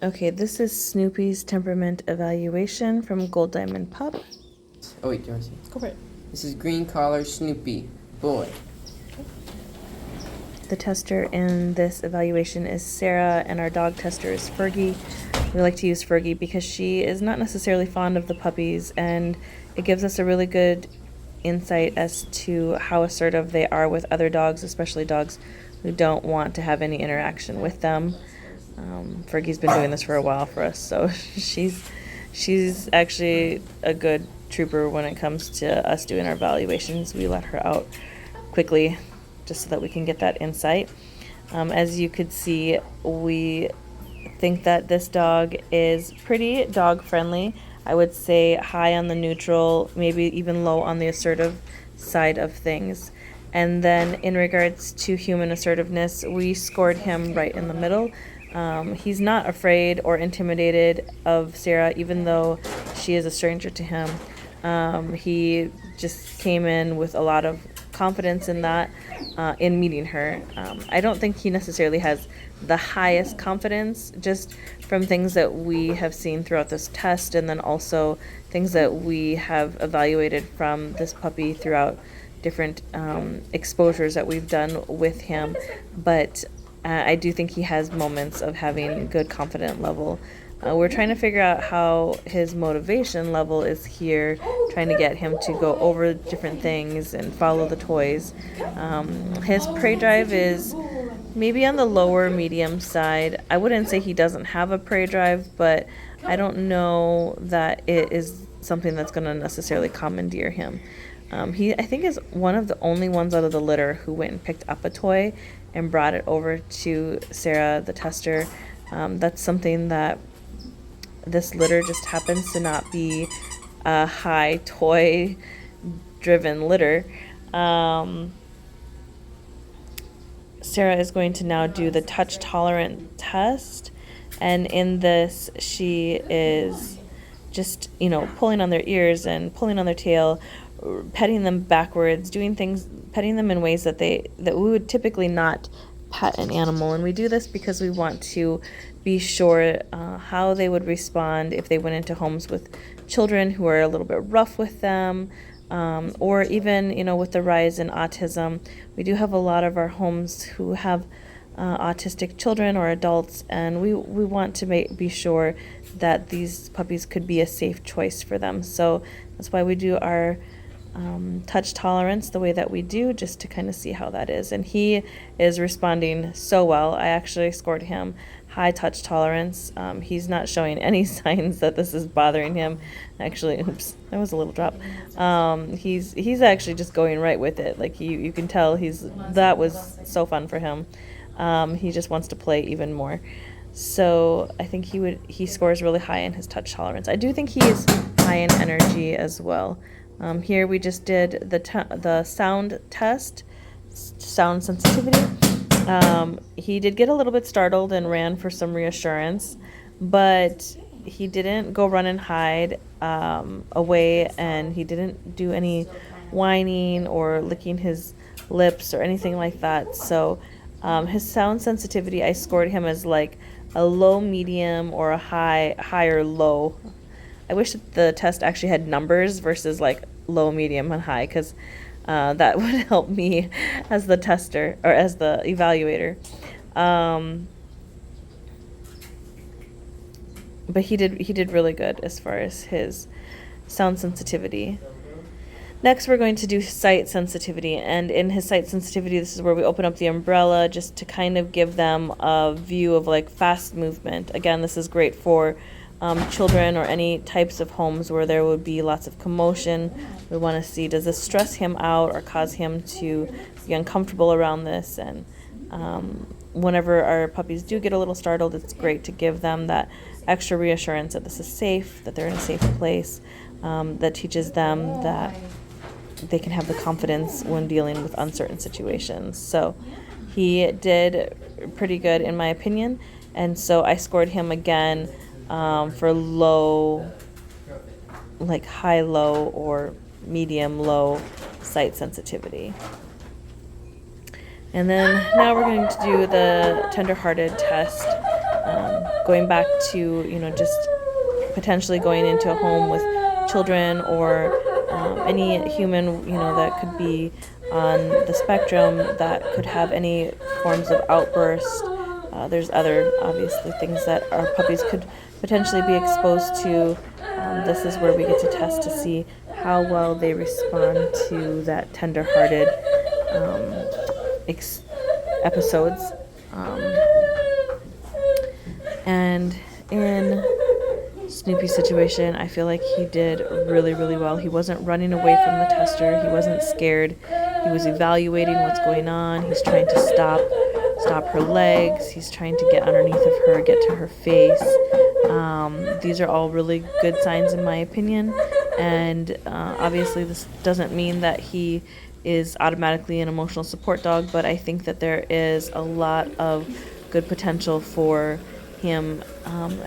Okay, this is Snoopy's temperament evaluation from Gold Diamond Pup. Oh wait, do you want to see? Go for it. This is green collar Snoopy, boy. The tester in this evaluation is Sarah, and our dog tester is Fergie. We like to use Fergie because she is not necessarily fond of the puppies, and it gives us a really good insight as to how assertive they are with other dogs, especially dogs who don't want to have any interaction with them. Fergie's been doing this for a while for us, so she's actually a good trooper when it comes to us doing our evaluations. We let her out quickly just so that we can get that insight. As you could see, we think that this dog is pretty dog friendly. I would say high on the neutral, maybe even low on the assertive side of things. And then in regards to human assertiveness, we scored him right in the middle. He's not afraid or intimidated of Sarah, even though she is a stranger to him. He just came in with a lot of confidence in that, in meeting her. I don't think he necessarily has the highest confidence, just from things that we have seen throughout this test, and then also things that we have evaluated from this puppy throughout different exposures that we've done with him. But I do think he has moments of having good confident level. We're trying to figure out how his motivation level is here, trying to get him to go over different things and follow the toys. His prey drive is maybe on the lower medium side. I wouldn't say he doesn't have a prey drive, but I don't know that it is something that's going to necessarily commandeer him. He, I think, is one of the only ones out of the litter who went and picked up a toy and brought it over to Sarah, the tester. That's something that this litter just happens to not be a high toy driven litter. Sarah is going to now do the touch tolerant test, and in this she is just, pulling on their ears and pulling on their tail, petting them backwards, doing things, petting them in ways that we would typically not pet an animal. And we do this because we want to be sure how they would respond if they went into homes with children who are a little bit rough with them, or even, with the rise in autism. We do have a lot of our homes who have autistic children or adults, and we want to be sure that these puppies could be a safe choice for them. So that's why we do our touch tolerance the way that we do, just to kind of see how that is. And he is responding so well. I actually scored him high touch tolerance. He's not showing any signs that this is bothering him. Actually, oops, that was a little drop. He's actually just going right with it. Like you can tell that was so fun for him. He just wants to play even more. So I think he scores really high in his touch tolerance. I do think he is high in energy as well. Here we just did the sound test, sound sensitivity. He did get a little bit startled and ran for some reassurance, but he didn't go run and hide away, and he didn't do any whining or licking his lips or anything like that. So his sound sensitivity, I scored him as like a low medium or a higher low. I wish that the test actually had numbers versus like low, medium, and high, because that would help me as the tester or as the evaluator. But he did really good as far as his sound sensitivity. Next, we're going to do sight sensitivity, and in his sight sensitivity, this is where we open up the umbrella just to kind of give them a view of like fast movement. Again, this is great for children or any types of homes where there would be lots of commotion. We want to see, does this stress him out or cause him to be uncomfortable around this? And whenever our puppies do get a little startled, it's great to give them that extra reassurance that this is safe, that they're in a safe place, that teaches them that they can have the confidence when dealing with uncertain situations. So he did pretty good in my opinion, and so I scored him again for low, like high low or medium low sight sensitivity. And then now we're going to do the tender-hearted test. going back to, just potentially going into a home with children or any human, that could be on the spectrum that could have any forms of outburst. There's other, obviously, things that our puppies could potentially be exposed to. This is where we get to test to see how well they respond to that tender-hearted episodes. And in Snoopy's situation, I feel like he did really, really well. He wasn't running away from the tester. He wasn't scared. He was evaluating what's going on. He's trying to stop her legs. He's trying to get underneath of her, get to her face. These are all really good signs in my opinion. And obviously this doesn't mean that he is automatically an emotional support dog, but I think that there is a lot of good potential for him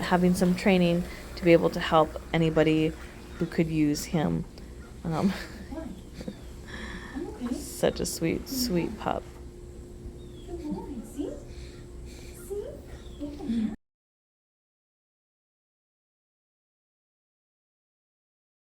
having some training to be able to help anybody who could use him. Such a sweet, sweet pup.